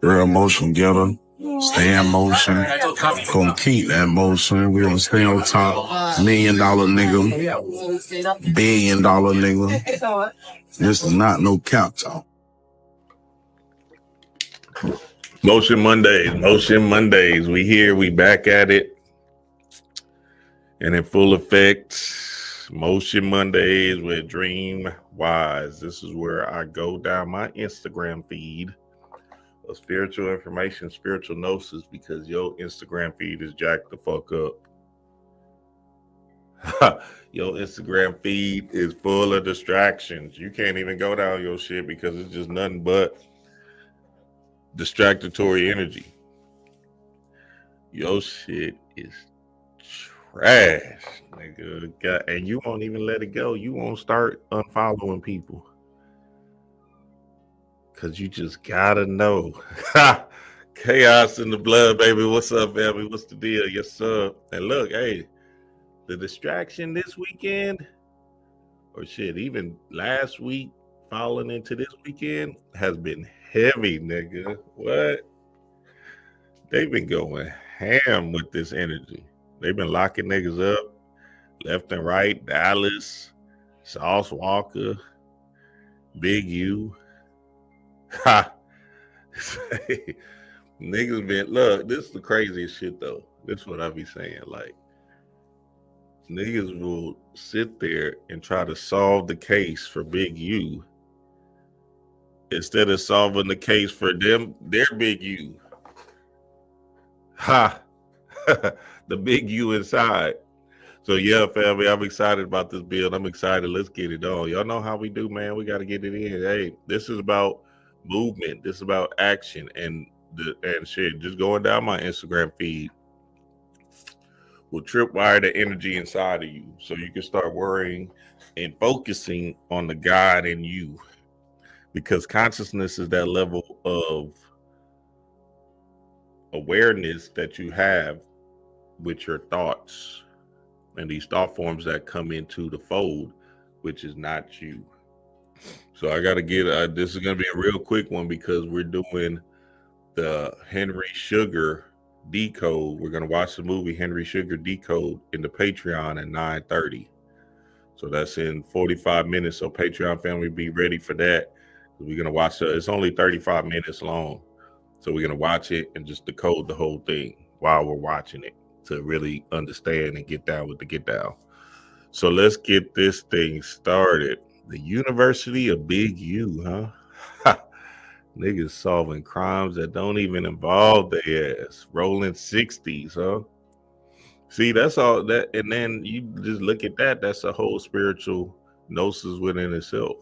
Real motion getter. Stay in motion. Gonna keep that motion. We gonna stay on top. $1 million nigga. $1 billion nigga. This is not no cap talk. Motion Mondays. We here, we back at it. And in full effect, Motion Mondays with Dream Wise. This is where I go down my Instagram feed of spiritual information, spiritual gnosis, because your Instagram feed is jacked the fuck up. Your Instagram feed is full of distractions. You can't even go down your shit because it's just nothing but distractory energy. Your shit is trash, nigga. And you won't even let it go. You won't start unfollowing people. Cause you just gotta know. Chaos in the blood, baby. What's up, baby? What's the deal? Yes, sir. And look, hey, the distraction this weekend, or shit, even last week, falling into this weekend, has been heavy, nigga. What? They've been going ham with this energy. They've been locking niggas up left and right. Dallas, Sauce Walker, Big U. Ha! Niggas been, look, this is the craziest shit though. This is what I be saying. Like, niggas will sit there and try to solve the case for Big U instead of solving the case for them, their Big U. Ha! The Big U inside. So yeah, family, I'm excited about this build. I'm excited. Let's get it on. Y'all know how we do, man. We got to get it in. Hey, this is about movement. This is about action and shit. Just going down my Instagram feed will tripwire the energy inside of you, so you can start worrying and focusing on the God in you, because consciousness is that level of awareness that you have with your thoughts and these thought forms that come into the fold, which is not you. So I got to get, this is going to be a real quick one because we're doing the Henry Sugar Decode. We're going to watch the movie Henry Sugar Decode in the Patreon at 9:30. So that's in 45 minutes. So Patreon family, be ready for that. We're going to watch it. It's only 35 minutes long. So we're going to watch it and just decode the whole thing while we're watching it to really understand and get down with the get down. So let's get this thing started. The University of Big U, huh? Niggas solving crimes that don't even involve their ass. Rolling 60s, huh? See, that's all that. And then you just look at that. That's a whole spiritual gnosis within itself.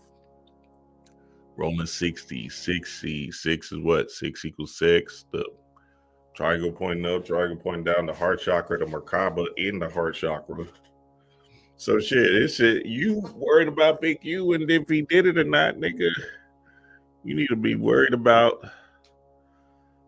Rolling 60s, 6C. 6 is what? 6 equals 6. The triangle pointing up, triangle pointing down, the heart chakra, the Merkaba in the heart chakra. So shit, it's shit. You worried about Big U and if he did it or not, nigga. You need to be worried about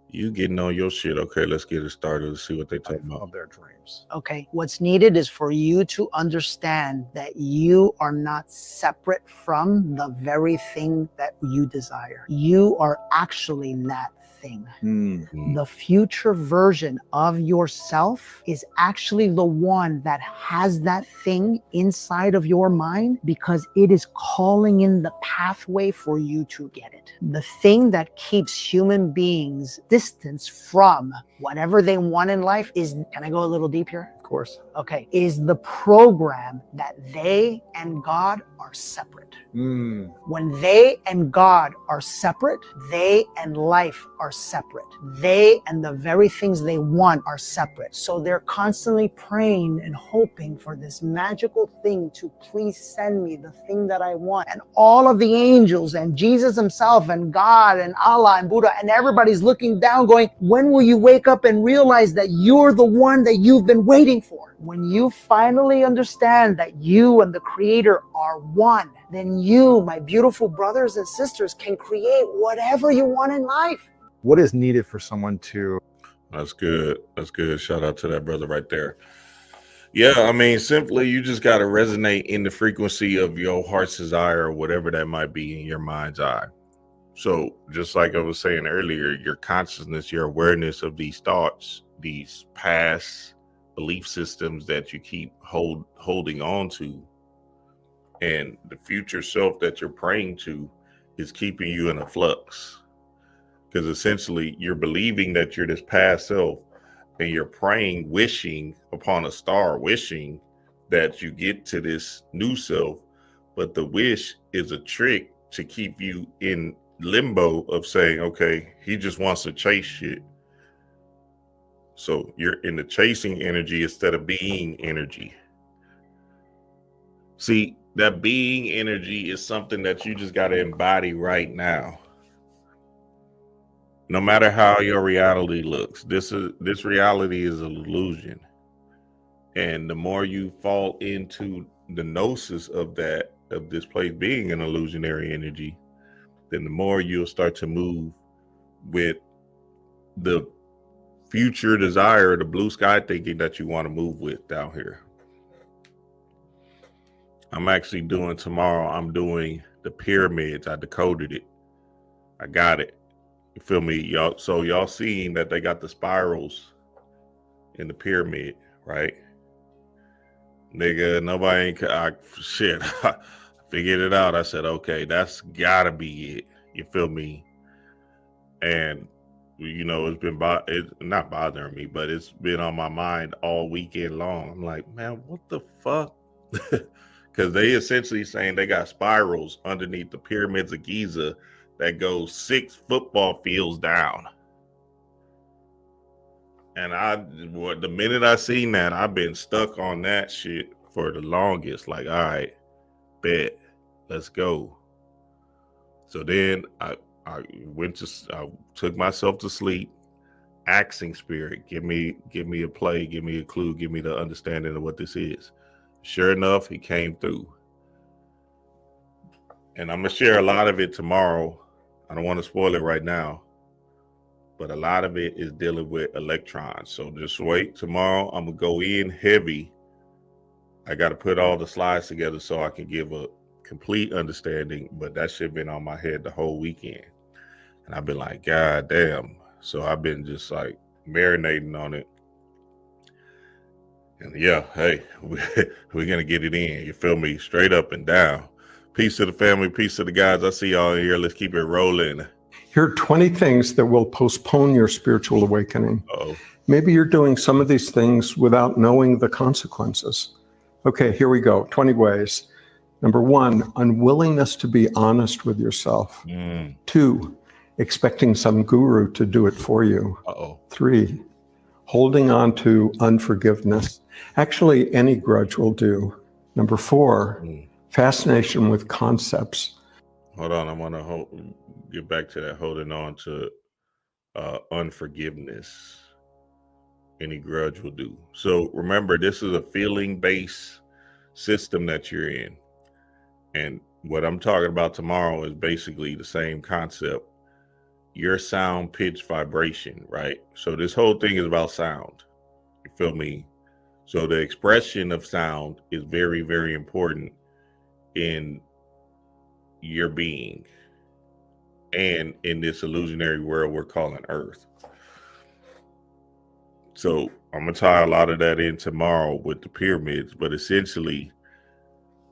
you getting on your shit. Okay, let's get it started. Let's see what they talk about. Their dreams. Okay, what's needed is for you to understand that you are not separate from the very thing that you desire. You are actually that thing. Mm-hmm. The future version of yourself is actually the one that has that thing inside of your mind because it is calling in the pathway for you to get it. The thing that keeps human beings distance from whatever they want in life is, can I go a little deep here? Of course. Okay, is the program that they and God are separate. When they and God are separate, they and life are separate. They and the very things they want are separate. So they're constantly praying and hoping for this magical thing to please send me the thing that I want. And all of the angels and Jesus himself and God and Allah and Buddha and everybody's looking down going, when will you wake up and realize that you're the one that you've been waiting for? When you finally understand that you and the Creator are one, then you, my beautiful brothers and sisters, can create whatever you want in life. What is needed for someone to... That's good. That's good. Shout out to that brother right there. Yeah, I mean, simply, you just got to resonate in the frequency of your heart's desire or whatever that might be in your mind's eye. So just like I was saying earlier, your consciousness, your awareness of these thoughts, these past belief systems that you keep holding on to, and the future self that you're praying to is keeping you in a flux. Because essentially you're believing that you're this past self, and you're praying, wishing upon a star, wishing that you get to this new self. But the wish is a trick to keep you in limbo of saying, okay, he just wants to chase shit. So you're in the chasing energy instead of being energy. See, that being energy is something that you just got to embody right now. No matter how your reality looks, this reality is an illusion. And the more you fall into the nosis of this place being an illusionary energy, then the more you'll start to move with the future desire, the blue sky thinking that you want to move with down here. I'm actually doing tomorrow, I'm doing the pyramids. I decoded it. I got it. You feel me, y'all? So y'all seeing that they got the spirals in the pyramid, right? Nigga, nobody shit. I figured it out. I said, okay, that's gotta be it. You feel me? And you know, it's not bothering me, but it's been on my mind all weekend long. I'm like, man, what the fuck? Because they essentially saying they got spirals underneath the pyramids of Giza that goes 6 football fields down. And the minute I seen that, I've been stuck on that shit for the longest. Like, all right, bet, let's go. So then I took myself to sleep, asking spirit, give me a play, give me a clue, give me the understanding of what this is. Sure enough, he came through. And I'm gonna share a lot of it tomorrow. I don't want to spoil it right now, but a lot of it is dealing with electrons. So just wait. Tomorrow, I'm gonna go in heavy. I got to put all the slides together so I can give a complete understanding, but that shit been on my head the whole weekend. And I've been like, God damn. So I've been just like marinating on it. And yeah, hey, we're going to get it in. You feel me? Straight up and down. Peace to the family. Peace to the guys. I see y'all in here. Let's keep it rolling. Here are 20 things that will postpone your spiritual awakening. Uh-oh. Maybe you're doing some of these things without knowing the consequences. Okay, here we go. 20 ways. Number 1, unwillingness to be honest with yourself. 2, expecting some guru to do it for you. 3, holding on to unforgiveness. Actually, any grudge will do. Number 4, fascination with concepts. Hold on, I want to get back to that, holding on to unforgiveness. Any grudge will do. So remember, this is a feeling-based system that you're in. And what I'm talking about tomorrow is basically the same concept. Your sound, pitch, vibration, right? So this whole thing is about sound. You feel me? So the expression of sound is very, very important in your being and in this illusionary world we're calling Earth. So I'm gonna tie a lot of that in tomorrow with the pyramids, but essentially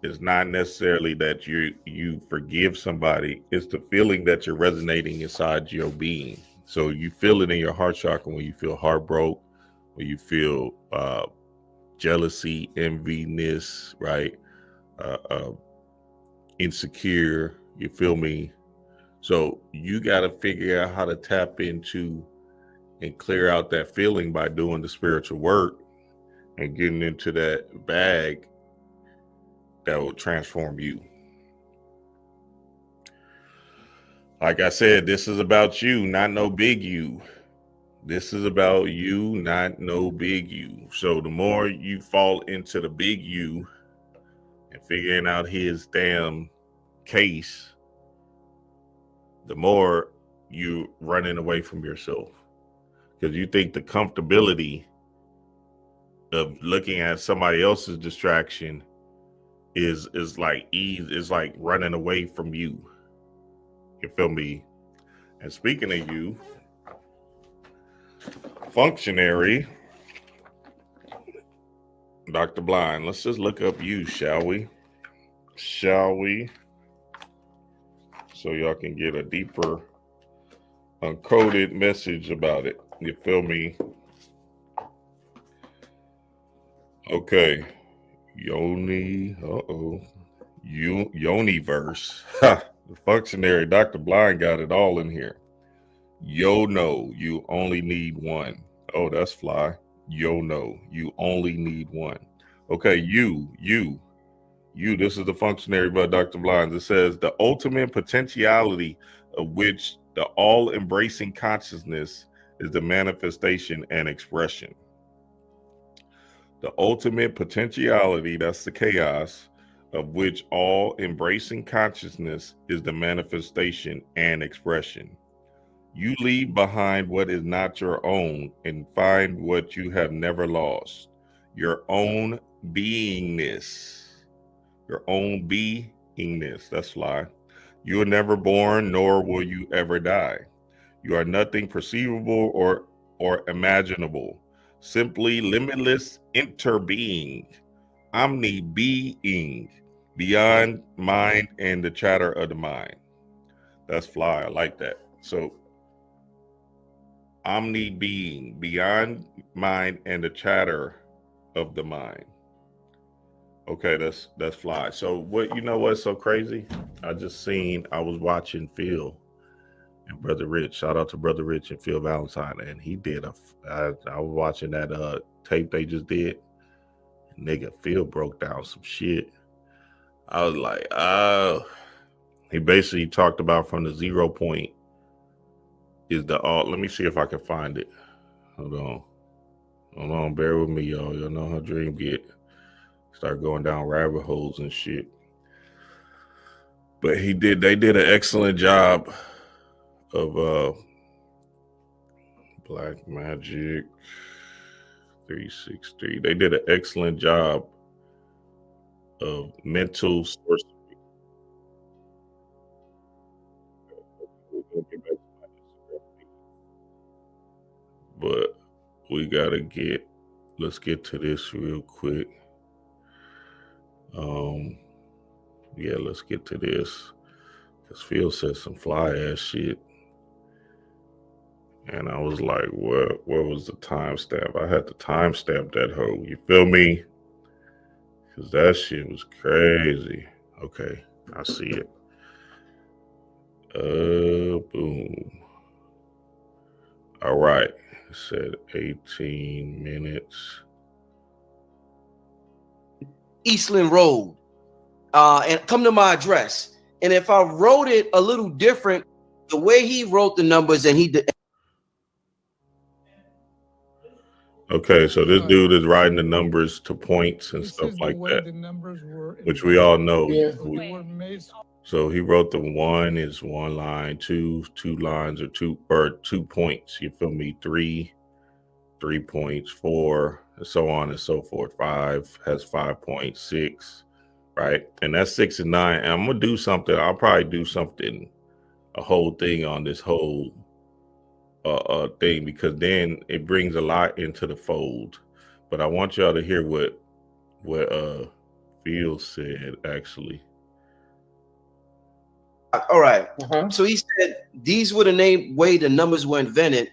it's not necessarily that you forgive somebody, it's the feeling that you're resonating inside your being. So you feel it in your heart chakra when you feel heartbroken, when you feel jealousy, enviness, right? Insecure, you feel me? So you got to figure out how to tap into and clear out that feeling by doing the spiritual work and getting into that bag that will transform you. Like I said, this is about you, not no big you. This is about you, not no big you. So the more you fall into the big you and figuring out his damn case, the more you running away from yourself. Because you think the comfortability of looking at somebody else's distraction is like ease, is like running away from you. You feel me? And speaking of you, functionary, Dr. Blind, let's just look up you, shall we? Shall we? So y'all can get a deeper uncoded message about it. You feel me? Okay. Yoni. Yoniverse. Ha! The functionary, Dr. Blind got it all in here. No, you only need one. Oh, that's fly. No, you only need one. Okay, you. This is the functionary by Dr. Blind. It says the ultimate potentiality of which the all-embracing consciousness is the manifestation and expression. The ultimate potentiality, that's the chaos, of which all embracing consciousness is the manifestation and expression. You leave behind what is not your own and find what you have never lost, your own beingness. Your own beingness. That's fly. You are never born, nor will you ever die. You are nothing perceivable or imaginable. Simply limitless interbeing, omni-being, beyond mind and the chatter of the mind. That's fly. I like that. So omni-being, beyond mind and the chatter of the mind. Okay, that's fly. So what, you know what's so crazy? I was watching Phil and Brother Rich. Shout out to Brother Rich and Phil Valentine. And he did I was watching that tape they just did. Nigga, Phil broke down some shit. I was like, oh. He basically talked about from the 0 point is the all. Let me see if I can find it. Hold on, bear with me, y'all. Y'all know how dream get. Start going down rabbit holes and shit. But they did an excellent job of Black Magic 363. They did an excellent job of mental sorcery. But let's get to this real quick. Yeah, let's get to this. Because Phil said some fly ass shit. And I was like, what was the timestamp? I had to timestamp that hoe. You feel me? Because that shit was crazy. Okay, I see it. Boom. All right. It said 18 minutes. Eastland Road. And come to my address. And if I wrote it a little different, the way he wrote the numbers and he did. Okay, so this dude is writing the numbers to points and stuff like that, which we all know. Yeah. So he wrote the 1 is 1 line, 2 lines or 2 points. You feel me? 3 points, 4, and so on and so forth. 5 has 5 points, 6, right? And that's 6 and 9. And I'm gonna do something. I'll probably do something, a whole thing on this whole thing, because then it brings a lot into the fold. But I want y'all to hear what Phil said actually. All right. So he said these were the way the numbers were invented,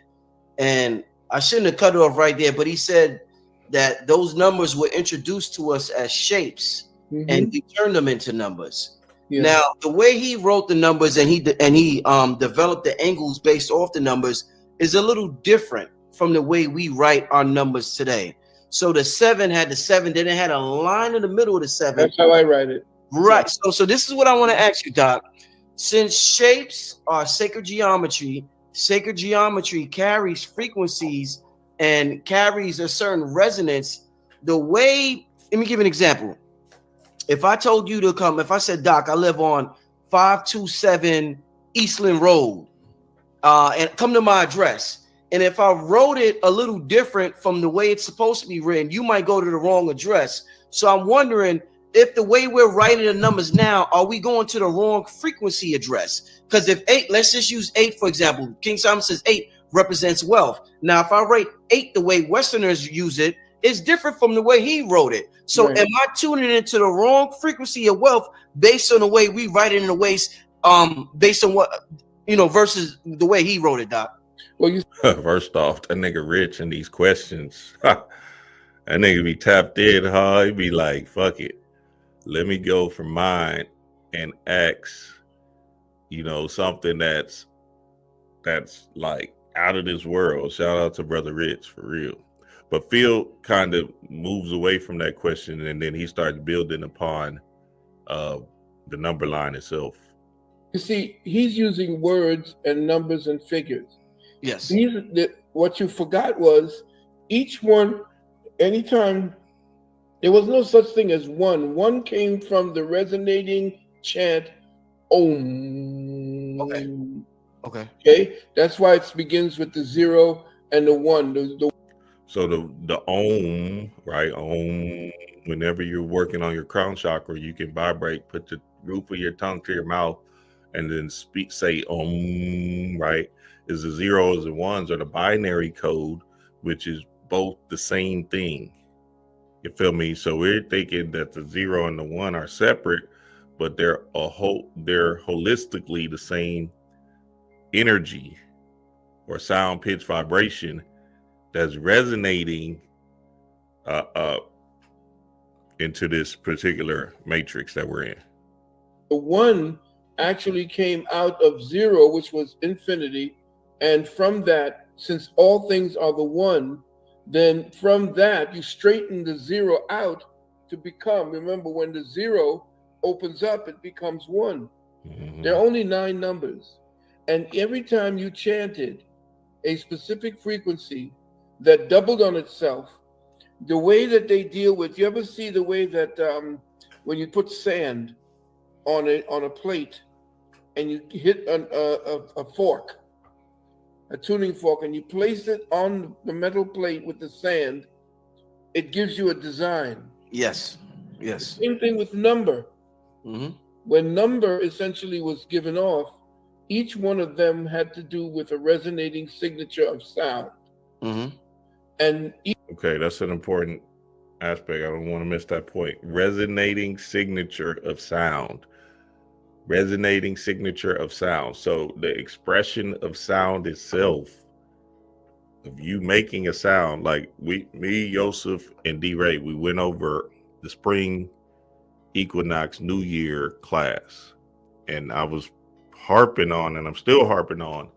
and I shouldn't have cut it off right there, but he said that those numbers were introduced to us as shapes, and we turned them into numbers. Yeah. Now, the way he wrote the numbers and he developed the angles based off the numbers is a little different from the way we write our numbers today. So the 7 had the 7, then it had a line in the middle of the 7. That's how I write it. Right. So this is what I want to ask you, Doc. Since shapes are sacred geometry carries frequencies and carries a certain resonance. The way, let me give you an example. If I told you to come, if I said, Doc, I live on 527 Eastland Road, and come to my address. And if I wrote it a little different from the way it's supposed to be written, you might go to the wrong address. So I'm wondering, if the way we're writing the numbers now, are we going to the wrong frequency address? Because if 8, let's just use 8 for example. King Solomon says 8 represents wealth. Now, if I write 8 the way Westerners use it, it's different from the way he wrote it. So Right. am I tuning into the wrong frequency of wealth based on the way we write it in the ways, based on what, versus the way he wrote it, Doc? Well, you First off, that nigga rich in these questions. That nigga be tapped in, huh? He be like, fuck it. Let me go for mine and ask, something that's like out of this world. Shout out to Brother Rich for real. But Phil kind of moves away from that question, and then he starts building upon the number line itself. you see, he's using words and numbers and figures. Yes. What you forgot was each one, anytime, there was no such thing as one. One came from the resonating chant, Om. Okay. Okay? That's why it begins with the 0 and the 1. So the Om, right? Om, whenever you're working on your crown chakra, you can vibrate, put the roof of your tongue to your mouth, and then say Om, right? Is the 0s and 1s are the binary code, which is both the same thing. You feel me? So we're thinking that the 0 and the 1 are separate, but they're holistically the same energy or sound, pitch, vibration that's resonating into this particular matrix that we're in. The 1 actually came out of 0, which was infinity. And from that, since all things are the 1, then from that, you straighten the 0 out to become, remember, when the 0 opens up, it becomes 1. Mm-hmm. There are only 9 numbers. And every time you chanted a specific frequency that doubled on itself, the way that they deal with, you ever see the way that when you put sand on a plate and you hit a fork, a tuning fork, and you place it on the metal plate with the sand, it gives you a design. Yes. Yes. Same thing with number. Mm-hmm. When number essentially was given off, each one of them had to do with a resonating signature of sound. Mm-hmm. And Okay, that's an important aspect. I don't want to miss that point. Resonating signature of sound. Resonating signature of sound. So the expression of sound itself, of you making a sound, like me, Yosef, and D-Ray, we went over the spring equinox New Year class, and I was harping on, and I'm still harping on,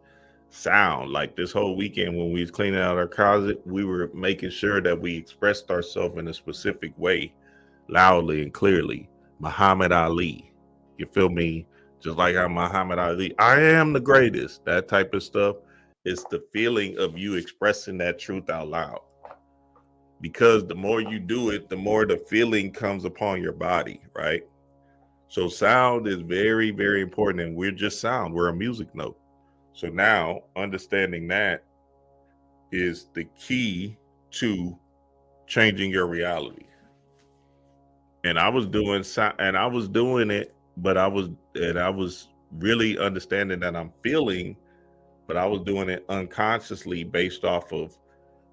sound. Like this whole weekend when we was cleaning out our closet, we were making sure that we expressed ourselves in a specific way, loudly and clearly. Muhammad Ali, you feel me? Just like how Muhammad Ali, I am the greatest, that type of stuff. It's the feeling of you expressing that truth out loud, because the more you do it, the more the feeling comes upon your body, right? So sound is very, very important, and we're just sound. We're a music note. So now understanding that is the key to changing your reality. And I was doing it, but I was really understanding that I'm feeling, but I was doing it unconsciously based off of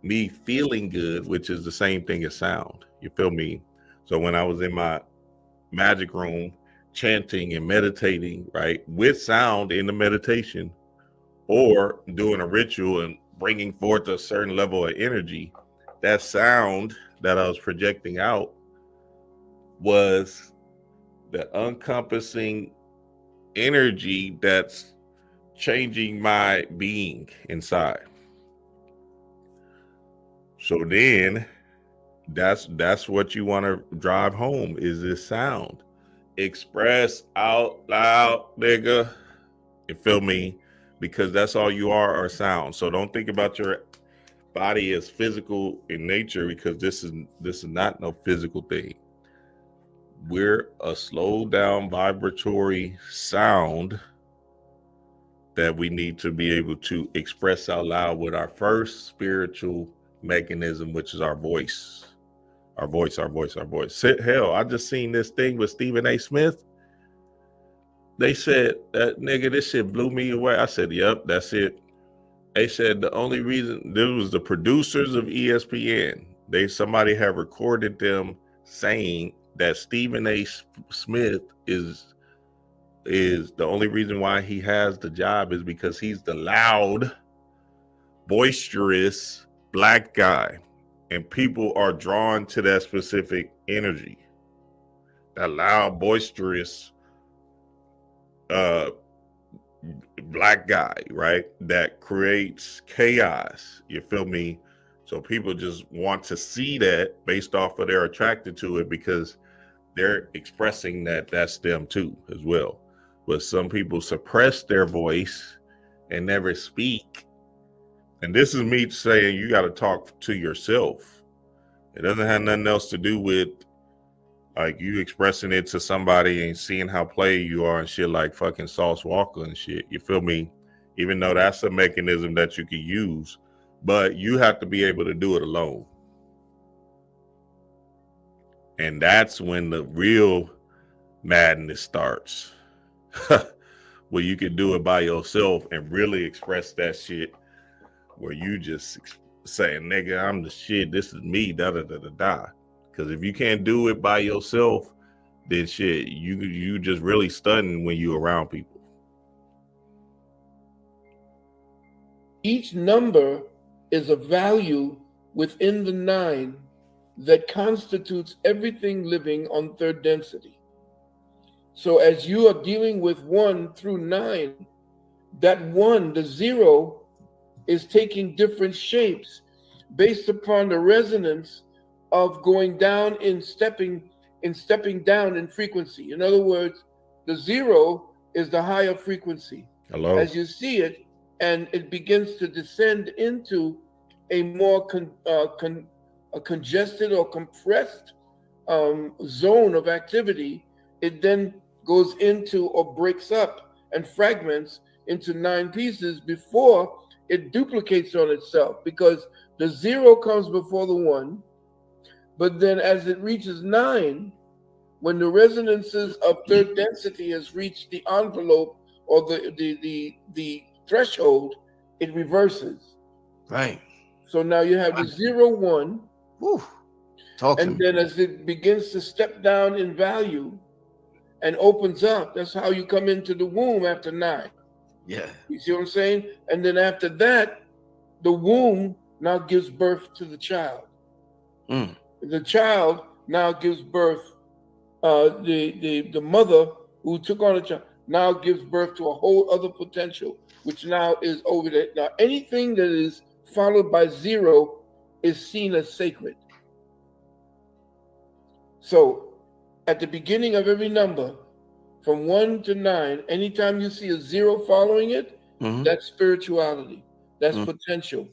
me feeling good, which is the same thing as sound. You feel me? So when I was in my magic room chanting and meditating, right, with sound in the meditation, or doing a ritual and bringing forth a certain level of energy, that sound that I was projecting out was the encompassing energy that's changing my being inside. So then that's what you want to drive home, is this sound. Express out loud, nigga. You feel me? Because that's all you are sound. So don't think about your body as physical in nature, because this is not no physical thing. We're a slow down vibratory sound that we need to be able to express out loud with our first spiritual mechanism, which is our voice. Our voice. Hell, I just seen this thing with Stephen A. Smith. They said that nigga, this shit blew me away. I said, yep, that's it. They said the only reason, this was the producers of ESPN. Somebody had recorded them saying that Stephen A. Smith is the only reason why he has the job is because he's the loud, boisterous black guy. And people are drawn to that specific energy. That loud, boisterous black guy, right? That creates chaos. You feel me? So people just want to see that based off of they're attracted to it because they're expressing that that's them too as well. But some people suppress their voice and never speak. And this is me saying you got to talk to yourself. It doesn't have nothing else to do with like you expressing it to somebody and seeing how play you are and shit like fucking Sauce Walker and shit. You feel me? Even though that's a mechanism that you can use, but you have to be able to do it alone. And that's when the real madness starts. Where you can do it by yourself and really express that shit where you just saying, nigga, I'm the shit. This is me, da da da da da. Because if you can't do it by yourself, then shit, you just really stunning when you around people. Each number is a value within the 9 that constitutes everything living on third density. So as you are dealing with 1 through 9, that 1, the 0, is taking different shapes based upon the resonance of going down in stepping down in frequency. In other words, the 0 is the higher frequency. Hello. As you see it, and it begins to descend into a more congested or compressed zone of activity, it then goes into or breaks up and fragments into 9 pieces before it duplicates on itself, because the 0 comes before the 1. But then as it reaches 9, when the resonances of third density has reached the envelope or the threshold, it reverses. Right. So now you have the 0, 1. Whew. Talk to And me. then as it begins to step down in value and opens up, that's how you come into the womb after 9. Yeah. You see what I'm saying? And then after that, the womb now gives birth to the child. Mm. The child now gives birth, the mother who took on a child now gives birth to a whole other potential, which now is over there. Now, anything that is followed by 0 is seen as sacred. So, at the beginning of every number, from 1 to 9, anytime you see a 0 following it, that's spirituality, that's potential.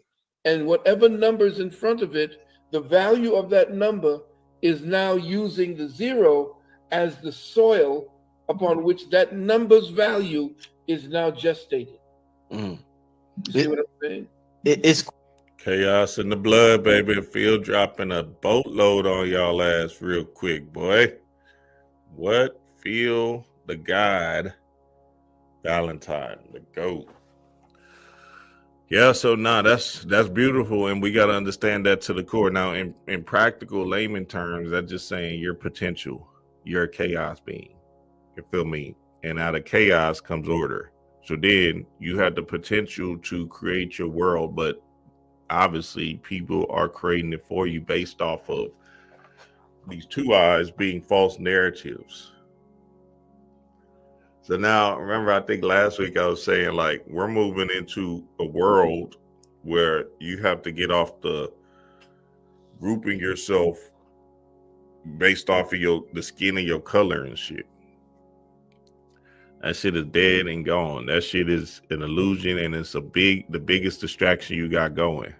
And whatever number's in front of it, the value of that number is now using the 0 as the soil upon which that number's value is now gestated. You see what I'm saying? It's Chaos in the blood, baby. Field dropping a boatload on y'all ass real quick, boy. What? Feel the God Valentine, the GOAT. Yeah, so that's beautiful, and we got to understand that to the core. Now, in practical layman terms, that's just saying your potential. You're a chaos being. You feel me? And out of chaos comes order. So then you have the potential to create your world, but obviously people are creating it for you based off of these 2 eyes being false narratives. So now, remember, I think last week I was saying, like, we're moving into a world where you have to get off the grouping yourself based off of the skin of your color and shit. That shit is dead and gone. That shit is an illusion, and it's the biggest distraction you got going.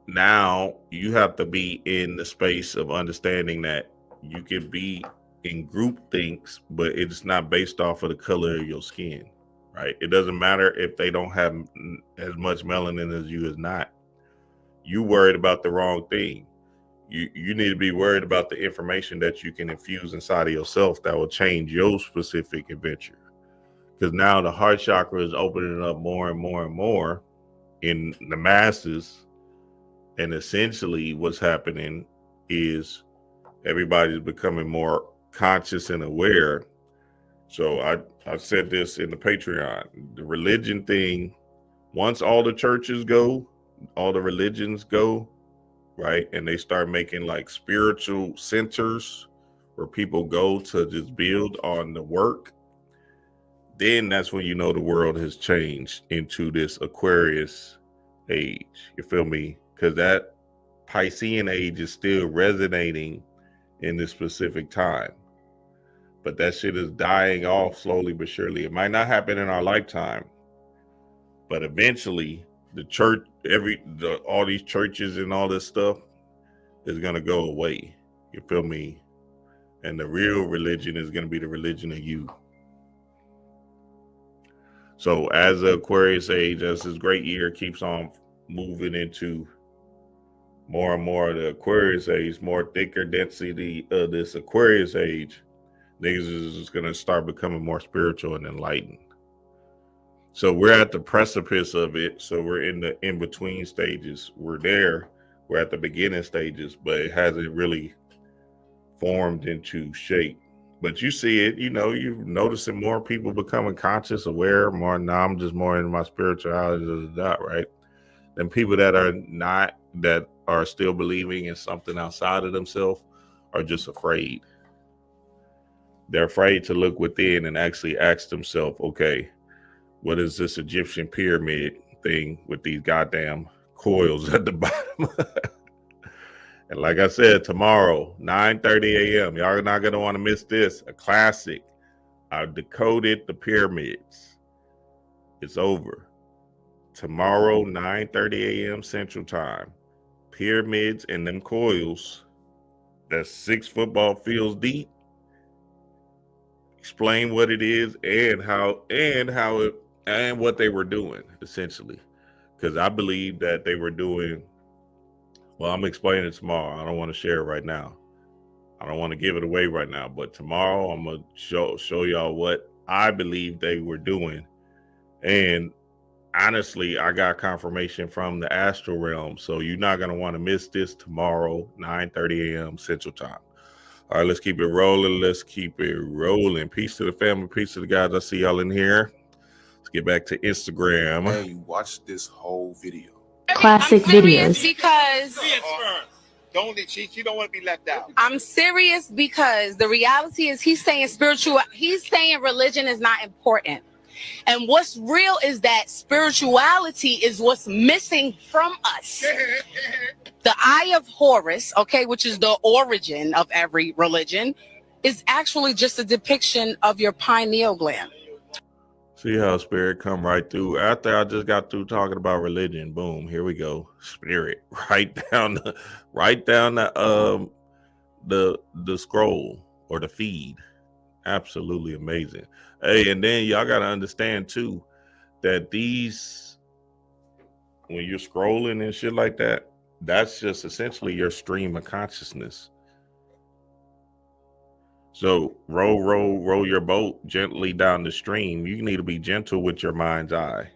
Now you have to be in the space of understanding that you can be in group things, but it's not based off of the color of your skin, right? It doesn't matter if they don't have as much melanin as you is not. You worried about the wrong thing. you need to be worried about the information that you can infuse inside of yourself that will change your specific adventure. Because now the heart chakra is opening up more and more and more in the masses. And essentially what's happening is everybody's becoming more conscious and aware. So I said this in the Patreon, the religion thing, once all the churches go, all the religions go, right? And they start making like spiritual centers where people go to just build on the work. Then that's when you know the world has changed into this Aquarius age. You feel me? Because that Piscean age is still resonating in this specific time. But that shit is dying off slowly but surely. It might not happen in our lifetime, but eventually the church, all these churches and all this stuff is gonna go away. You feel me? And the real religion is gonna be the religion of you. So as the Aquarius age, as this great year keeps on moving into more and more of the Aquarius age, more thicker density of this Aquarius age, niggas is just gonna start becoming more spiritual and enlightened. So we're at the precipice of it. So we're in the in-between stages. We're there. We're at the beginning stages, but it hasn't really formed into shape. But you see it, you know, you're noticing more people becoming conscious, aware, more. Now I'm just more into my spirituality, right? And people that are not, that are still believing in something outside of themselves are just afraid. They're afraid to look within and actually ask themselves, okay, what is this Egyptian pyramid thing with these goddamn coils at the bottom? And like I said, tomorrow, 9:30 a.m., y'all are not going to want to miss this. A classic. I've decoded the pyramids. It's over. Tomorrow, 9:30 a.m. Central Time. Pyramids and them coils that's 6 football fields deep. Explain what it is and what they were doing, essentially. Because I believe that they were doing, well, I'm explaining it tomorrow. I don't want to share it right now. I don't want to give it away right now. But tomorrow I'm going to show y'all what I believe they were doing. And honestly, I got confirmation from the astral realm. So you're not going to want to miss this tomorrow, 9:30 a.m. Central Time. All right, let's keep it rolling. Let's keep it rolling. Peace to the family. Peace to the guys. I see y'all in here. Let's get back to Instagram. Hey, watch this whole video. Classic videos. Because don't cheat. You don't want to be left out. I'm serious because the reality is he's saying religion is not important. And what's real is that spirituality is what's missing from us. The Eye of Horus, okay, which is the origin of every religion, is actually just a depiction of your pineal gland. See how spirit come right through. After I just got through talking about religion, boom, here we go. Spirit, right down the scroll or the feed. Absolutely amazing. Hey, and then y'all got to understand too that these, when you're scrolling and shit like that, that's just essentially your stream of consciousness. So row your boat gently down the stream. You need to be gentle with your mind's eye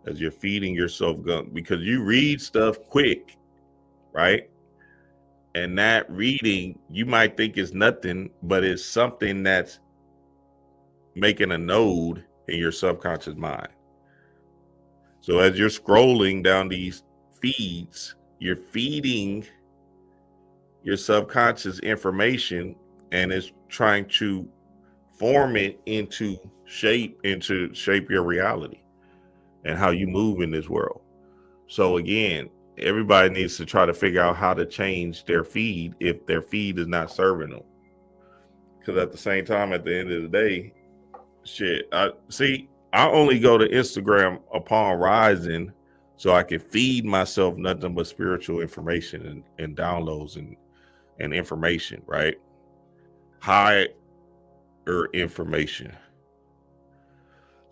as you're feeding yourself gunk, because you read stuff quick, right? And that reading, you might think is nothing, but it's something that's making a node in your subconscious mind. So as you're scrolling down these feeds, you're feeding your subconscious information, and it's trying to form it into shape your reality and how you move in this world. So again, everybody needs to try to figure out how to change their feed if their feed is not serving them. Because at the same time, at the end of the day, I only go to Instagram upon rising so I can feed myself nothing but spiritual information and downloads and information, right? Higher information.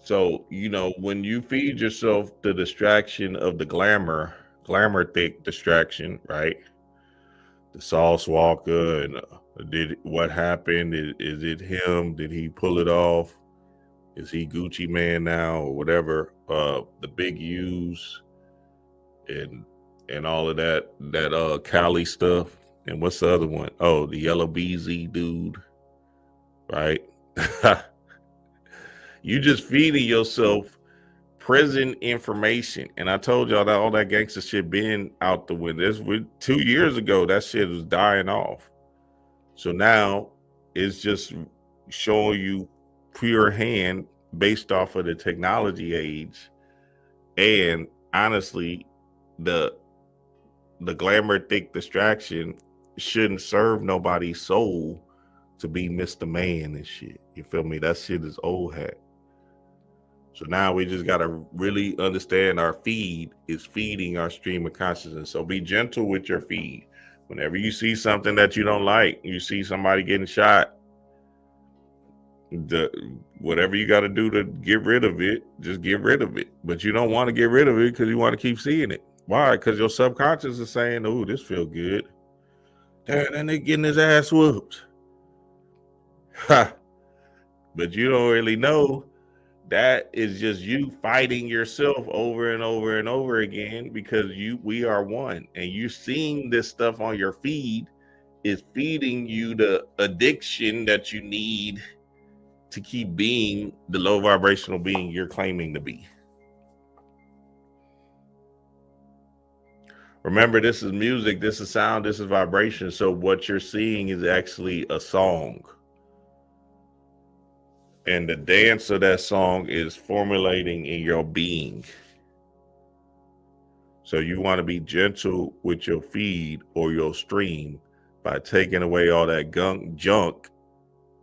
So, you know, when you feed yourself the distraction of the glamour thick distraction, right? the Sauce Walker, and what happened? Is it him? Did he pull it off? Is he Gucci Man now or whatever? The big U's and all of that Cali stuff. And what's the other one? Oh, the Yellow BZ dude, right? You just feeding yourself prison information. And I told y'all that all that gangster shit been out the window. 2 years ago, that shit was dying off. So now it's just showing you pure hand based off of the technology age. And honestly, the glamour-thick distraction shouldn't serve nobody's soul to be Mr. Man and shit. You feel me? That shit is old hat. So now we just got to really understand our feed is feeding our stream of consciousness. So be gentle with your feed. Whenever you see something that you don't like, you see somebody getting shot, whatever you got to do to get rid of it, just get rid of it. But you don't want to get rid of it because you want to keep seeing it. Why? Because your subconscious is saying, "Oh, this feel good." Damn, and they getting his ass whooped. Ha! But you don't really know that is just you fighting yourself over and over and over again, because we are one, and you seeing this stuff on your feed is feeding you the addiction that you need to keep being the low vibrational being you're claiming to be. Remember, this is music, this is sound, this is vibration. So what you're seeing is actually a song. And the dance of that song is formulating in your being. So you want to be gentle with your feed or your stream by taking away all that junk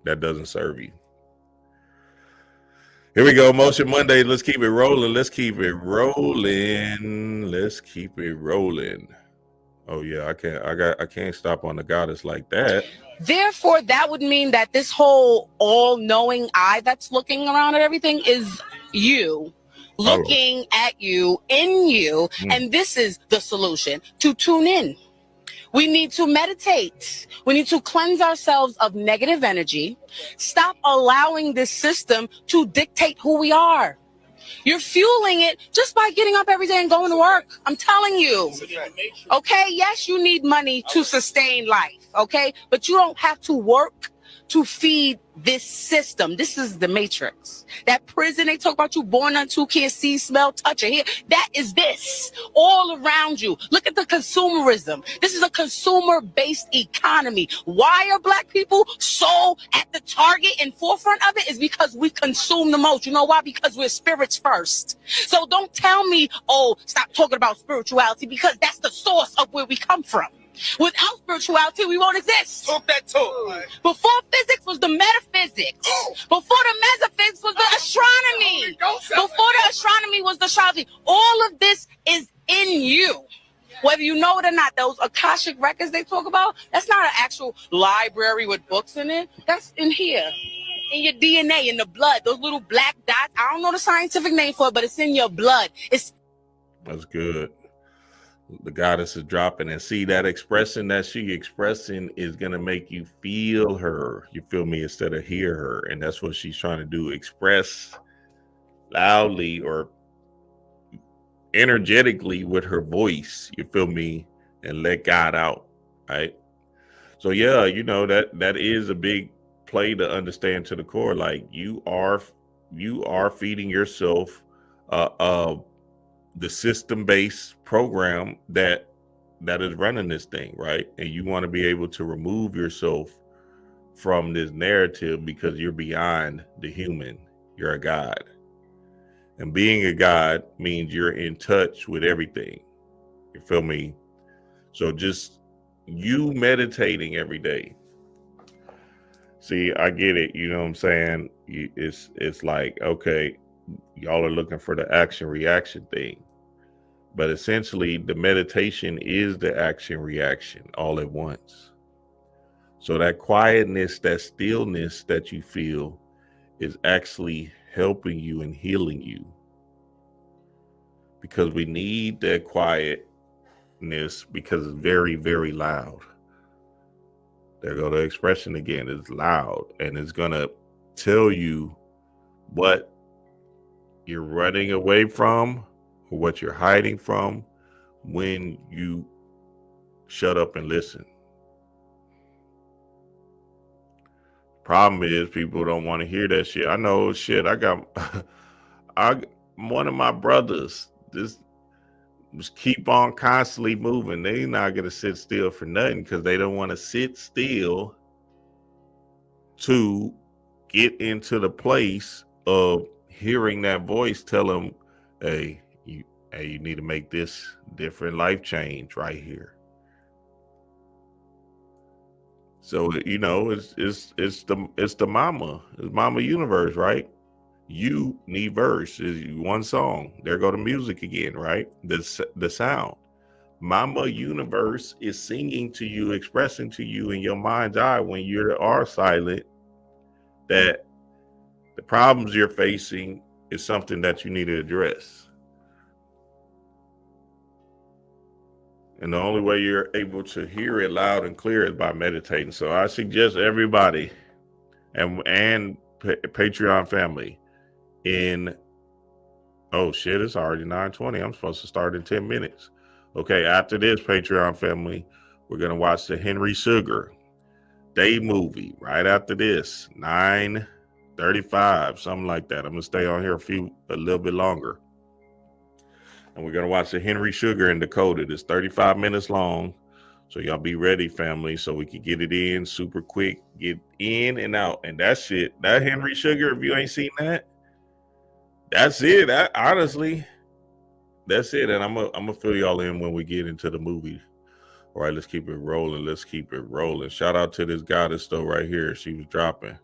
that doesn't serve you. Here we go, Motion Monday. Let's keep it rolling. Let's keep it rolling. Let's keep it rolling. Oh yeah, I can't stop on the goddess like that. Therefore, that would mean that this whole all-knowing eye that's looking around at everything is you, looking at you, in you, and this is the solution, to tune in. We need to meditate. We need to cleanse ourselves of negative energy. Stop allowing this system to dictate who we are. You're fueling it just by getting up every day and going to work. I'm telling you. Okay, yes, you need money to sustain life, okay? But you don't have to work to feed this system. This is the matrix. That prison they talk about, you born unto, can't see, smell, touch, or hear. That is this all around you. Look at the consumerism. This is a consumer-based economy. Why are black people so at the target and forefront of it? Is because we consume the most. You know why? Because we're spirits first. So don't tell me, oh, stop talking about spirituality, because that's the source of where we come from. Without spirituality, we won't exist. Talk that talk. Before physics was the metaphysics. Before the metaphysics was the astronomy. Before the astronomy was the astrology. All of this is in you. Whether you know it or not, those Akashic records they talk about, that's not an actual library with books in it. That's in here. In your DNA, in the blood. Those little black dots. I don't know the scientific name for it, but it's in your blood. That's good. The goddess is dropping, and see that expression that she expressing is going to make you feel her, you feel me, instead of hear her. And that's what she's trying to do, express loudly or energetically with her voice, you feel me, and let God out, right? So yeah, you know, that is a big play to understand to the core. Like you are feeding yourself the system-based program that is running this thing, right? And you want to be able to remove yourself from this narrative because you're beyond the human. You're a god. And being a god means you're in touch with everything. You feel me? So just you meditating every day. See, I get it. You know what I'm saying? It's like, okay, y'all are looking for the action reaction thing. But essentially, the meditation is the action reaction all at once. So that quietness, that stillness that you feel is actually helping you and healing you. Because we need that quietness because it's very, very loud. There go the expression again. It's loud, and it's gonna tell you what you're running away from or what you're hiding from when you shut up and listen. Problem is, people don't want to hear that shit. I know shit. I got one of my brothers. This was keep on constantly moving. They not gonna sit still for nothing because they don't want to sit still to get into the place of hearing that voice tell them, hey, you need to make this different life change right here. So you know, it's the mama universe, right? Universe is one song. There go the music again, right? The sound. Mama universe is singing to you, expressing to you in your mind's eye when you are silent that the problems you're facing is something that you need to address. And the only way you're able to hear it loud and clear is by meditating. So I suggest everybody and Patreon family oh shit, it's already 9:20. I'm supposed to start in 10 minutes. Okay, after this, Patreon family, we're going to watch the Henry Sugar Day movie right after this, 9:35, something like that. I'm going to stay on here a little bit longer. And we're going to watch the Henry Sugar in Decoded. It's 35 minutes long. So y'all be ready, family, so we can get it in super quick, get in and out. And that shit, that Henry Sugar, if you ain't seen that, that's it. Honestly, that's it. And I'm gonna fill y'all in when we get into the movie. All right, let's keep it rolling. Let's keep it rolling. Shout out to this goddess though right here. She was dropping.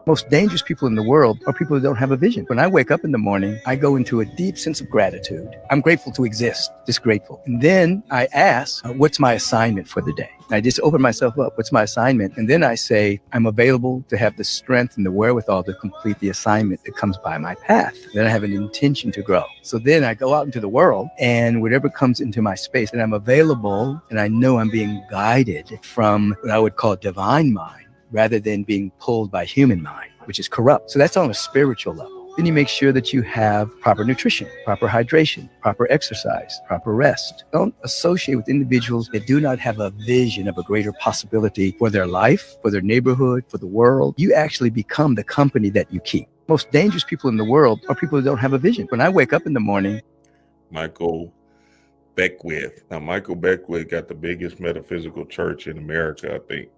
Most dangerous people in the world are people who don't have a vision. When I wake up in the morning, I go into a deep sense of gratitude. I'm grateful to exist, just grateful. And then I ask, what's my assignment for the day? I just open myself up. What's my assignment? And then I say, I'm available to have the strength and the wherewithal to complete the assignment that comes by my path. Then I have an intention to grow. So then I go out into the world and whatever comes into my space, and I'm available and I know I'm being guided from what I would call divine mind, rather than being pulled by human mind, which is corrupt. So that's on a spiritual level. Then you make sure that you have proper nutrition, proper hydration, proper exercise, proper rest. Don't associate with individuals that do not have a vision of a greater possibility for their life, for their neighborhood, for the world. You actually become the company that you keep. Most dangerous people in the world are people who don't have a vision. When I wake up in the morning, Michael Beckwith. Now, Michael Beckwith got the biggest metaphysical church in America, I think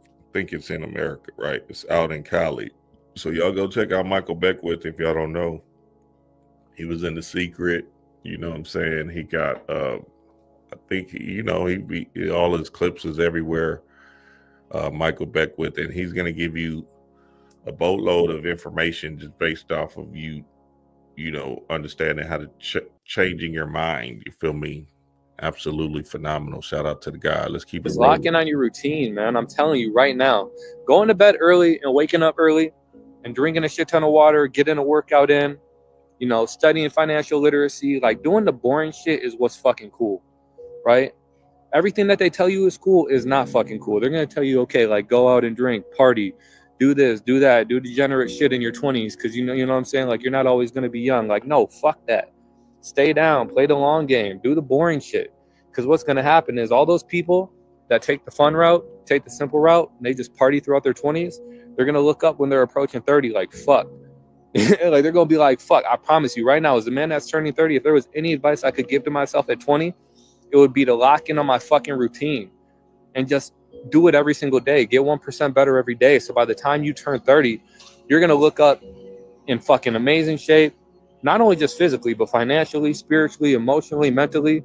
it's in America, right? It's out in Cali. So y'all go check out Michael Beckwith if y'all don't know. He was in The Secret, you know what I'm saying? He got, I think, he all his clips is everywhere, Michael Beckwith, and he's going to give you a boatload of information just based off of you understanding how to changing your mind. You feel me? Absolutely phenomenal. Shout out to the guy. Let's keep it rolling. Lock in on your routine, man. I'm telling you right now, going to bed early and waking up early and drinking a shit ton of water, getting a workout in, studying financial literacy, like doing the boring shit is what's fucking cool, right? Everything that they tell you is cool is not fucking cool. They're going to tell you, okay, like go out and drink, party, do this, do that, do degenerate shit in your 20s. Cause you know what I'm saying? Like you're not always going to be young. Like, no, fuck that. Stay down, play the long game, do the boring shit. Because what's going to happen is all those people that take the fun route, take the simple route, and they just party throughout their 20s, they're going to look up when they're approaching 30 like, fuck. Like they're going to be like, fuck, I promise you right now, as a man that's turning 30, if there was any advice I could give to myself at 20, it would be to lock in on my fucking routine and just do it every single day. Get 1% better every day. So by the time you turn 30, you're going to look up in fucking amazing shape. Not only just physically, but financially, spiritually, emotionally, mentally.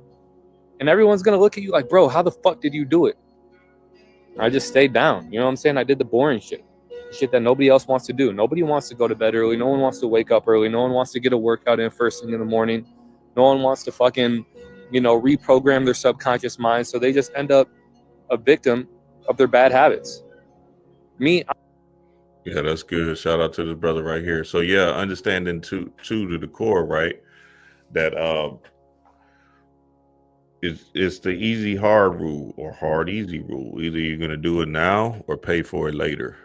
And everyone's going to look at you like, bro, how the fuck did you do it? I just stayed down. You know what I'm saying? I did the boring shit. Shit that nobody else wants to do. Nobody wants to go to bed early. No one wants to wake up early. No one wants to get a workout in first thing in the morning. No one wants to fucking, reprogram their subconscious mind. So they just end up a victim of their bad habits. Yeah, that's good. Shout out to this brother right here. So yeah, understanding to the core, right? That it's the easy hard rule or hard easy rule. Either you're gonna do it now or pay for it later.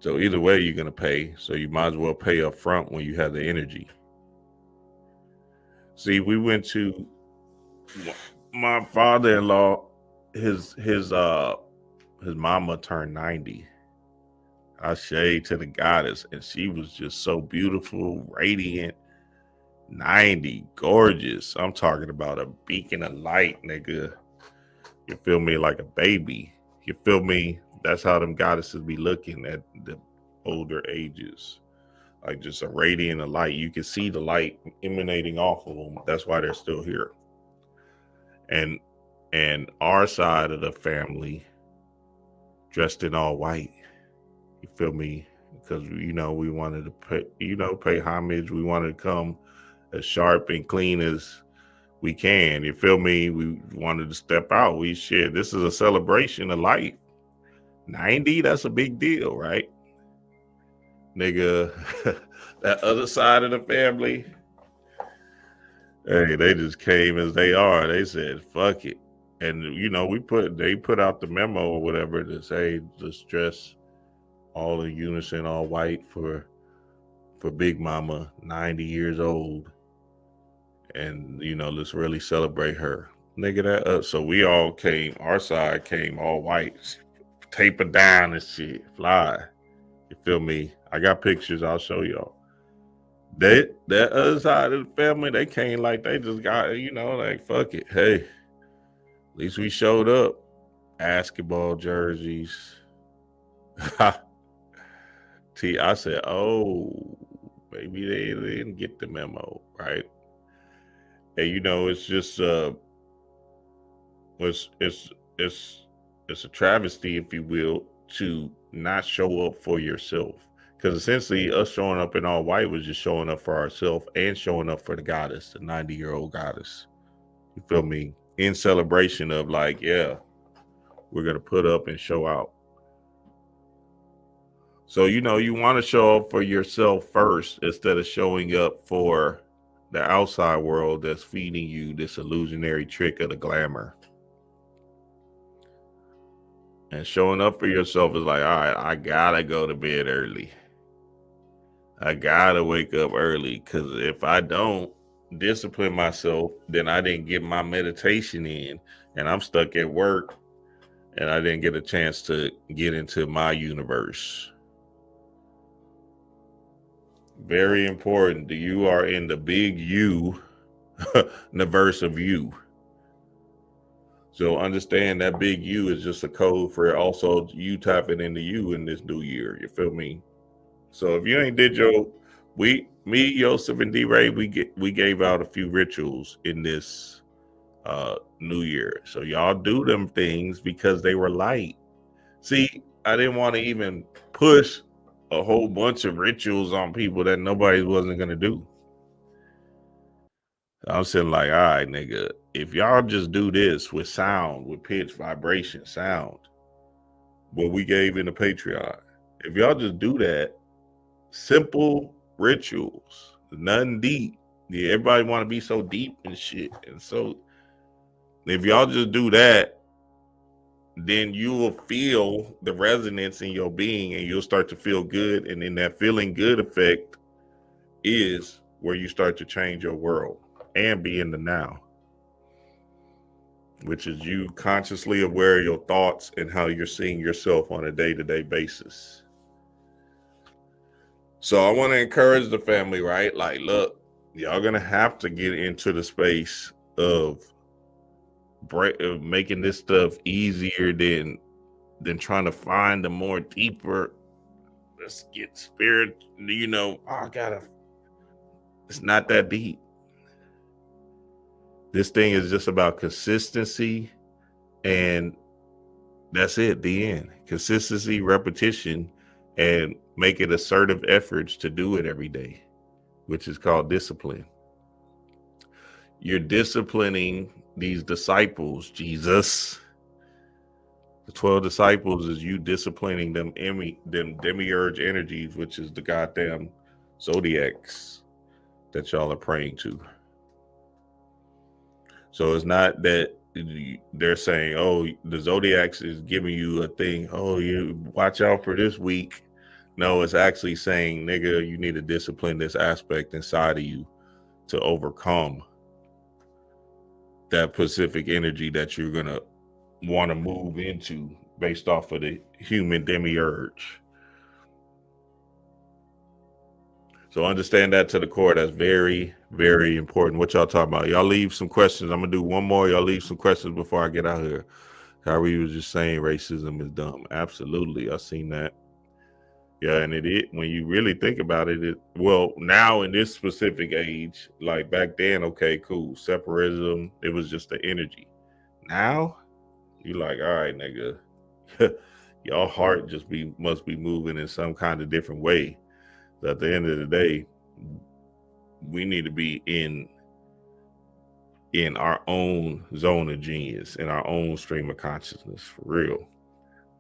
So either way, you're gonna pay. So you might as well pay up front when you have the energy. See, we went to my father-in-law. His mama turned 90. I shade to the goddess, and she was just so beautiful, radiant. 90, gorgeous. I'm talking about a beacon of light, nigga. You feel me? Like a baby. You feel me? That's how them goddesses be looking at the older ages. Like just a radiant of light. You can see the light emanating off of them. That's why they're still here. And our side of the family dressed in all white. You feel me? Because we wanted to pay homage. We wanted to come as sharp and clean as we can. You feel me? We wanted to step out. This is a celebration of life. 90, that's a big deal, right? Nigga, that other side of the family, hey, they just came as they are. They said, fuck it. And they put out the memo or whatever to say, just dress all in unison, all white for Big Mama, 90 years old. And let's really celebrate her, nigga. So we all came, our side came all white, tapered down and shit, fly. You feel me? I got pictures, I'll show y'all. That other side of the family, they came like they just got, like fuck it. Hey, at least we showed up. Basketball jerseys. I said, oh, maybe they didn't get the memo, right? And it's just it's a travesty, if you will, to not show up for yourself. Because essentially us showing up in all white was just showing up for ourselves and showing up for the goddess, the 90-year-old goddess. You feel me? In celebration of like, yeah, we're gonna put up and show out. So you want to show up for yourself first instead of showing up for the outside world that's feeding you this illusionary trick of the glamour. And showing up for yourself is like, all right, I gotta go to bed early. I gotta wake up early, because if I don't discipline myself, then I didn't get my meditation in, and I'm stuck at work, and I didn't get a chance to get into my universe. Very important. You are in the big you, universe of you. So understand that big you is just a code for also you tapping into you in this new year. You feel me? So if you ain't did me, Yosef, and D-Ray, we gave out a few rituals in this new year. So y'all do them things because they were light. See, I didn't want to even push a whole bunch of rituals on people that nobody wasn't gonna do. I'm saying like, all right, nigga, if y'all just do this with sound, with pitch, vibration, sound, what we gave in the Patreon, if y'all just do that, simple rituals, nothing deep. Yeah, everybody want to be so deep and shit. And so if y'all just do that, then you will feel the resonance in your being and you'll start to feel good. And then that feeling good effect is where you start to change your world and be in the now, which is you consciously aware of your thoughts and how you're seeing yourself on a day-to-day basis. So I want to encourage the family, right? Like, look, y'all gonna have to get into the space of making this stuff easier than trying to find the more deeper. Let's get spirit. It's not that deep. This thing is just about consistency, and that's it. The end. Consistency, repetition, and make it assertive efforts to do it every day, which is called discipline. You're disciplining these disciples, Jesus. The 12 disciples is you disciplining them demiurge energies, which is the goddamn zodiacs that y'all are praying to. So it's not that they're saying, oh, the zodiacs is giving you a thing, oh, you watch out for this week. No, it's actually saying, nigga, you need to discipline this aspect inside of you to overcome that specific energy that you're gonna want to move into based off of the human demiurge. So understand that to the core. That's very, very important. What y'all talking about? Y'all leave some questions. I'm gonna do one more. Y'all leave some questions before I get out here. Kyrie was just saying racism is dumb. Absolutely, I've seen that. Yeah, and when you really think about it, well, now in this specific age, like back then, okay, cool, separatism, it was just the energy. Now, you like, all right, nigga, your heart just must be moving in some kind of different way. So at the end of the day, we need to be in our own zone of genius, in our own stream of consciousness, for real.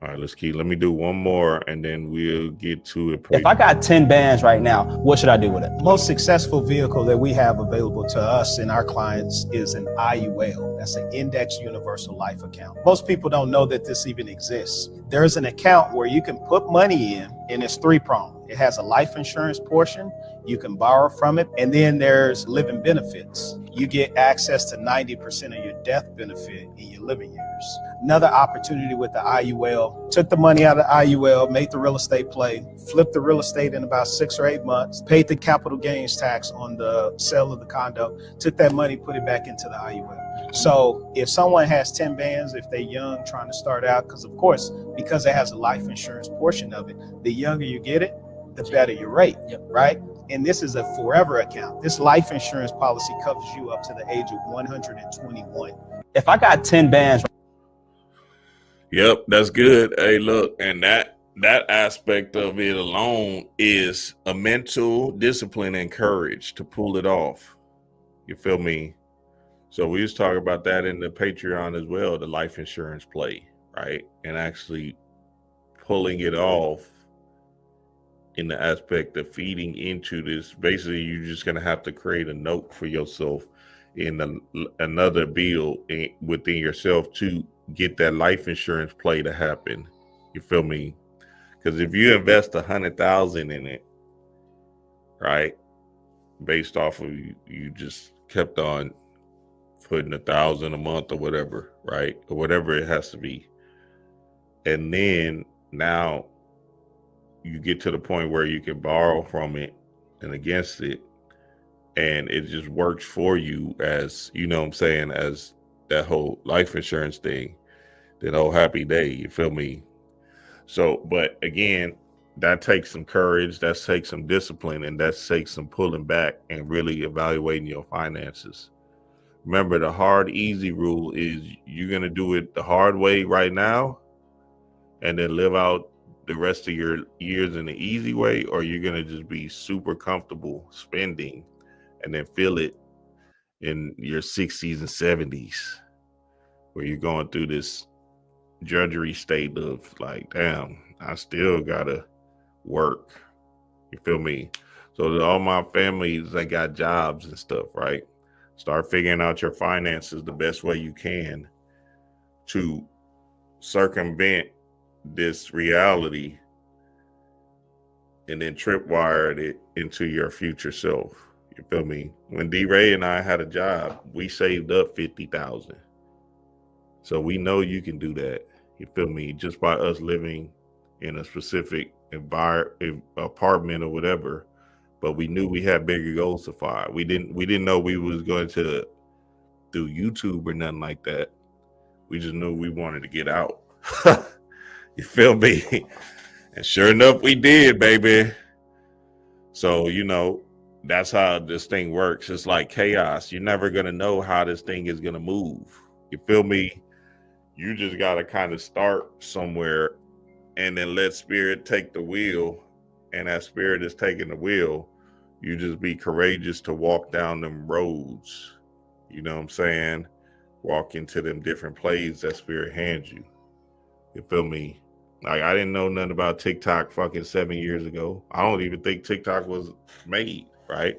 All right, let me do one more and then we'll get to it. If I got 10 bands right now, what should I do with it? Most successful vehicle that we have available to us and our clients is an IUL. That's an Index Universal Life account. Most people don't know that this even exists. There's an account where you can put money in, and it's three-pronged. It has a life insurance portion, you can borrow from it, and then there's living benefits. You get access to 90% of your death benefit in your living years. Another opportunity with the IUL, took the money out of the IUL, made the real estate play, flipped the real estate in about 6 or 8 months, paid the capital gains tax on the sale of the condo, took that money, put it back into the IUL. So if someone has 10 bands, if they're young, trying to start out, because of course, because it has a life insurance portion of it, the younger you get it, the better your rate, right? And this is a forever account. This life insurance policy covers you up to the age of 121. If I got 10 bands. Yep, that's good. Hey, look, and that aspect of it alone is a mental discipline and courage to pull it off. You feel me? So we was talking about that in the Patreon as well, the life insurance play, right? And actually pulling it off in the aspect of feeding into this. Basically, you're just going to have to create a note for yourself in another bill within yourself to get that life insurance play to happen. You feel me? Because if you invest 100,000 in it, right, based off of you just kept on putting 1,000 a month or whatever, right, or whatever it has to be, and then now you get to the point where you can borrow from it and against it, and it just works for you, as you know what I'm saying, as that whole life insurance thing, that whole happy day. You feel me? So, but again, that takes some courage, that takes some discipline, and that takes some pulling back and really evaluating your finances. Remember, the hard, easy rule is you're going to do it the hard way right now and then live out the rest of your years in the easy way, or you're going to just be super comfortable spending and then feel it in your 60s and 70s where you're going through this drudgery state of like, damn, I still got to work. You feel me? So to all my families that got jobs and stuff, right? Start figuring out your finances the best way you can to circumvent this reality and then tripwire it into your future self. You feel me? When D-Ray and I had a job, we saved up 50,000. So we know you can do that. You feel me? Just by us living in a specific apartment or whatever. But we knew we had bigger goals to fire. We didn't know we was going to do YouTube or nothing like that. We just knew we wanted to get out. You feel me? And sure enough, we did, baby. So, you know, that's how this thing works. It's like chaos. You're never going to know how this thing is going to move. You feel me? You just got to kind of start somewhere and then let spirit take the wheel. And as spirit is taking the wheel, you just be courageous to walk down them roads. You know what I'm saying? Walk into them different plays that spirit hands you. You feel me? Like, I didn't know nothing about TikTok fucking 7 years ago. I don't even think TikTok was made, right?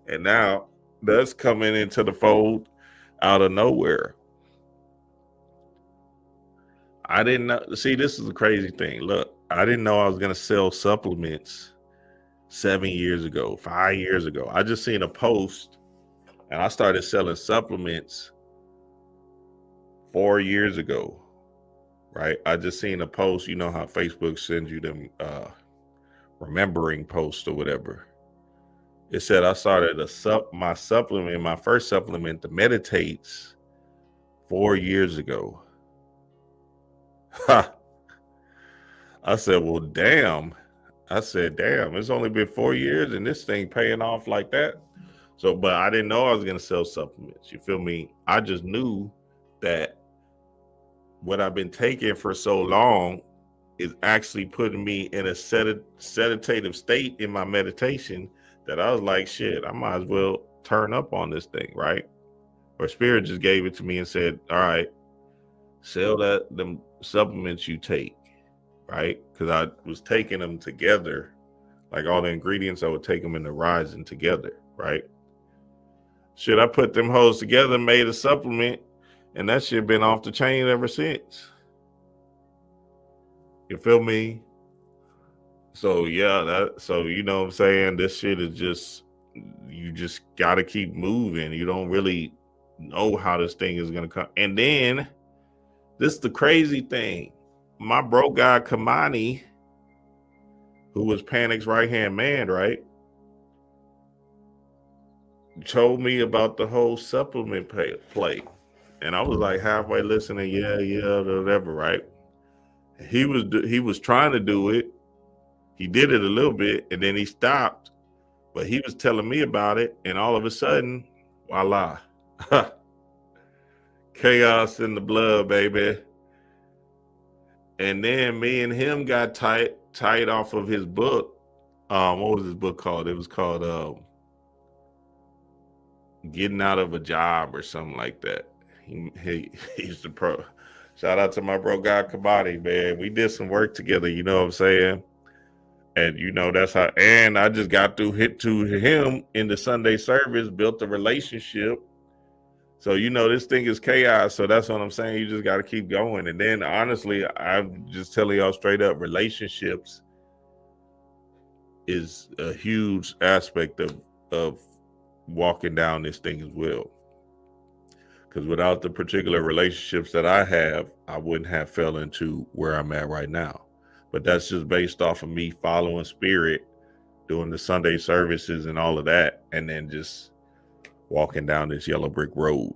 And now that's coming into the fold. out of nowhere. I didn't know. See, this is the crazy thing. Look, I didn't know I was going to sell supplements 7 years ago, 5 years ago. I just seen a post and I started selling supplements 4 years ago, right? I just seen a post. You know how Facebook sends you them remembering posts or whatever. It said I started my supplement, my first supplement, the Meditates, 4 years ago. Ha! I said, well, damn. I said, damn, it's only been 4 years and this thing paying off like that. So, but I didn't know I was going to sell supplements. You feel me? I just knew that what I've been taking for so long is actually putting me in a sedative state in my meditation that I was like, shit, I might as well turn up on this thing, right? Or Spirit just gave it to me and said, all right, sell them supplements you take, right? Because I was taking them together, like all the ingredients, I would take them in the rising together, right? Shit, I put them hoes together, made a supplement, and that shit been off the chain ever since. You feel me? So yeah, so you know what I'm saying? This shit is just, you just gotta keep moving. You don't really know how this thing is gonna come. And then this is the crazy thing. My bro guy Kamani, who was Panic's right-hand man, right? Told me about the whole supplement play. And I was like halfway listening, yeah, whatever, right? He was trying to do it. He did it a little bit and then he stopped, but he was telling me about it. And all of a sudden, voila, chaos in the blood, baby. And then me and him got tight off of his book. What was his book called? It was called Getting Out of a Job or something like that. He's the pro. Shout out to my bro guy Kabadi, man. We did some work together, you know what I'm saying? And you know, that's how, and I just got to him in the Sunday service, built a relationship. So, you know, this thing is chaos. So that's what I'm saying. You just got to keep going. And then honestly, I'm just telling y'all straight up, relationships is a huge aspect of walking down this thing as well. Because without the particular relationships that I have, I wouldn't have fell into where I'm at right now. But that's just based off of me following Spirit, doing the Sunday services and all of that, and then just walking down this yellow brick road.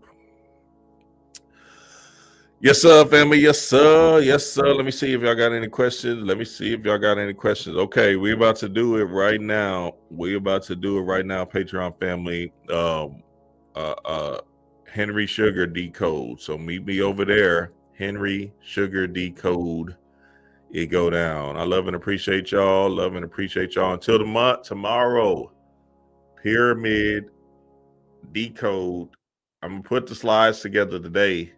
Yes, sir, family. Yes, sir. Yes, sir. Let me see if y'all got any questions. Okay, we're about to do it right now. Patreon family. Henry Sugar Decode. So meet me over there. Henry Sugar Decode. It go down. I love and appreciate y'all. Until tomorrow. Pyramid Decode. I'm gonna put the slides together today.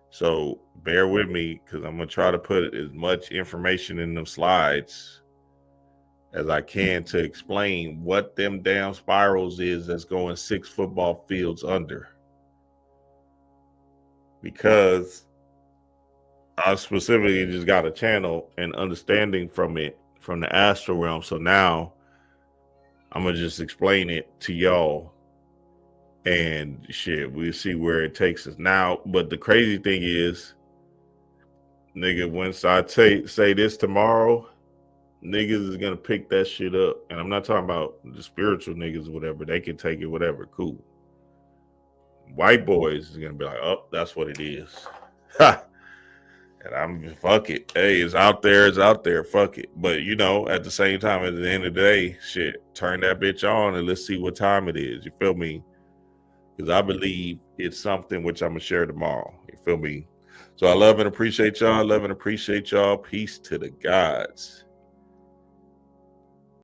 So bear with me because I'm gonna try to put as much information in them slides as I can to explain what them damn spirals is that's going 6 football fields under. Because I specifically just got a channel and understanding from it, from the astral realm. So now I'm going to just explain it to y'all and shit, we'll see where it takes us now. But the crazy thing is, nigga, once I say this tomorrow, niggas is going to pick that shit up. And I'm not talking about the spiritual niggas or whatever. They can take it, whatever. Cool. White boys is going to be like, oh, that's what it is. Ha! And I'm fuck it. Hey, it's out there, fuck it. But you know, at the same time, at the end of the day, shit, turn that bitch on and let's see what time it is. You feel me? Because I believe it's something which I'm gonna share tomorrow. You feel me? So I love and appreciate y'all. Peace to the gods.